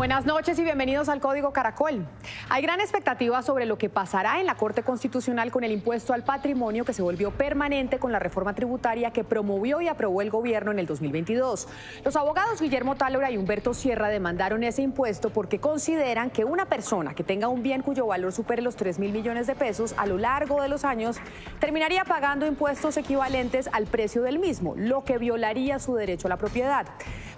Buenas noches y bienvenidos al Código Caracol. Hay gran expectativa sobre lo que pasará en la Corte Constitucional con el impuesto al patrimonio que se volvió permanente con la reforma tributaria que promovió y aprobó el gobierno en el 2022. Los abogados Guillermo Tálora y Humberto Sierra demandaron ese impuesto porque consideran que una persona que tenga un bien cuyo valor supere los 3.000 millones de pesos a lo largo de los años terminaría pagando impuestos equivalentes al precio del mismo, lo que violaría su derecho a la propiedad.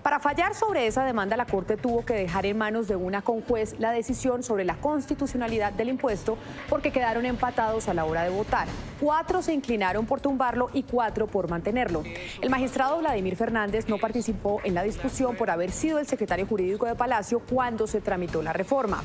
Para fallar sobre esa demanda, la Corte tuvo que dejar en manos de una conjuez la decisión sobre la constitucionalidad del impuesto porque quedaron empatados a la hora de votar. 4 se inclinaron por tumbarlo y 4 por mantenerlo. El magistrado Vladimir Fernández no participó en la discusión por haber sido el secretario jurídico de Palacio cuando se tramitó la reforma.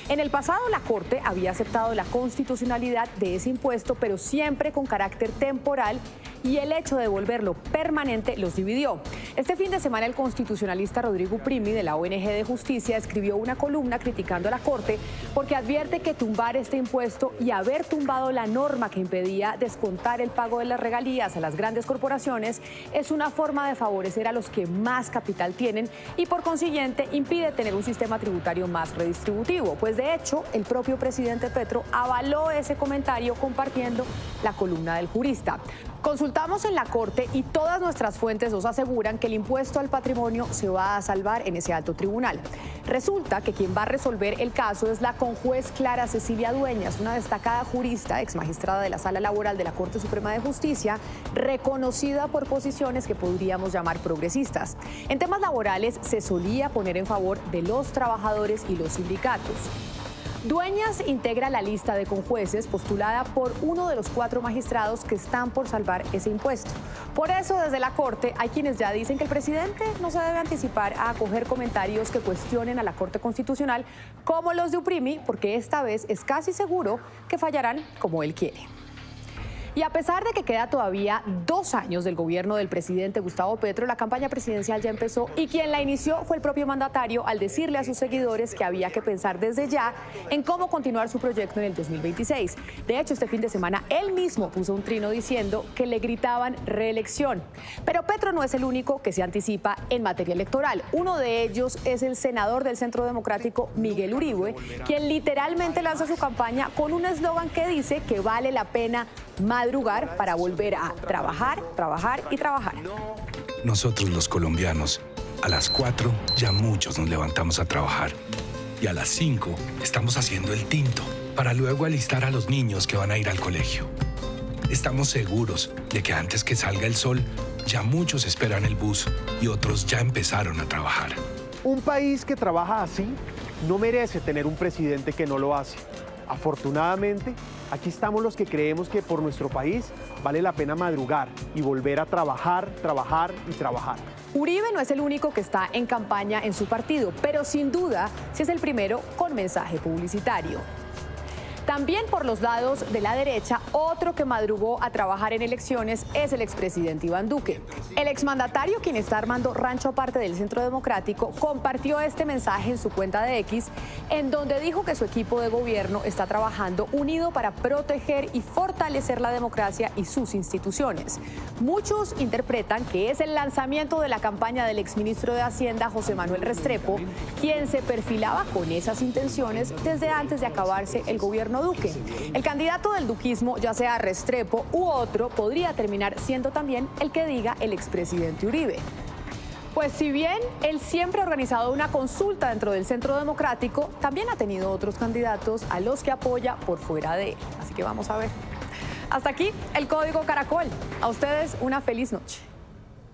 En el pasado, la Corte había aceptado la constitucionalidad de ese impuesto, pero siempre con carácter temporal, y el hecho de volverlo permanente los dividió. Este fin de semana, el constitucionalista Rodrigo Uprimi de la ONG de Justicia escribió una columna criticando a la Corte porque advierte que tumbar este impuesto y haber tumbado la norma que impedía descontar el pago de las regalías a las grandes corporaciones es una forma de favorecer a los que más capital tienen y por consiguiente impide tener un sistema tributario más redistributivo. Pues de hecho, el propio presidente Petro avaló ese comentario compartiendo la columna del jurista. Consultamos en la Corte y todas nuestras fuentes nos aseguran que el impuesto al patrimonio se va a salvar en ese alto tribunal. Resulta que quien va a resolver el caso es la conjuez Clara Cecilia Dueñas, una destacada jurista, ex magistrada de la Sala Laboral de la Corte Suprema de Justicia, reconocida por posiciones que podríamos llamar progresistas. En temas laborales se solía poner en favor de los trabajadores y los sindicatos. Dueñas integra la lista de conjueces postulada por uno de los 4 magistrados que están por salvar ese impuesto. Por eso, desde la Corte, hay quienes ya dicen que el presidente no se debe anticipar a acoger comentarios que cuestionen a la Corte Constitucional, como los de Uprimi, porque esta vez es casi seguro que fallarán como él quiere. Y a pesar de que queda todavía 2 años del gobierno del presidente Gustavo Petro, la campaña presidencial ya empezó y quien la inició fue el propio mandatario al decirle a sus seguidores que había que pensar desde ya en cómo continuar su proyecto en el 2026. De hecho, este fin de semana él mismo puso un trino diciendo que le gritaban reelección. Pero Petro no es el único que se anticipa en materia electoral. Uno de ellos es el senador del Centro Democrático, Miguel Uribe, quien literalmente lanza su campaña con un eslogan que dice que vale la pena madrugar para volver a trabajar, trabajar y trabajar. Nosotros los colombianos, a las 4 ya muchos nos levantamos a trabajar y a las 5 estamos haciendo el tinto para luego alistar a los niños que van a ir al colegio. Estamos seguros de que antes que salga el sol ya muchos esperan el bus y otros ya empezaron a trabajar. Un país que trabaja así no merece tener un presidente que no lo hace. Afortunadamente, aquí estamos los que creemos que por nuestro país vale la pena madrugar y volver a trabajar, trabajar y trabajar. Uribe no es el único que está en campaña en su partido, pero sin duda sí es el primero con mensaje publicitario. También por los lados de la derecha, otro que madrugó a trabajar en elecciones es el expresidente Iván Duque. El exmandatario, quien está armando rancho aparte del Centro Democrático, compartió este mensaje en su cuenta de X, en donde dijo que su equipo de gobierno está trabajando unido para proteger y fortalecer la democracia y sus instituciones. Muchos interpretan que es el lanzamiento de la campaña del exministro de Hacienda, José Manuel Restrepo, quien se perfilaba con esas intenciones desde antes de acabarse el gobierno Duque. El candidato del duquismo, ya sea Restrepo u otro, podría terminar siendo también el que diga el expresidente Uribe. Pues si bien él siempre ha organizado una consulta dentro del Centro Democrático, también ha tenido otros candidatos a los que apoya por fuera de él. Así que vamos a ver. Hasta aquí el Código Caracol. A ustedes una feliz noche.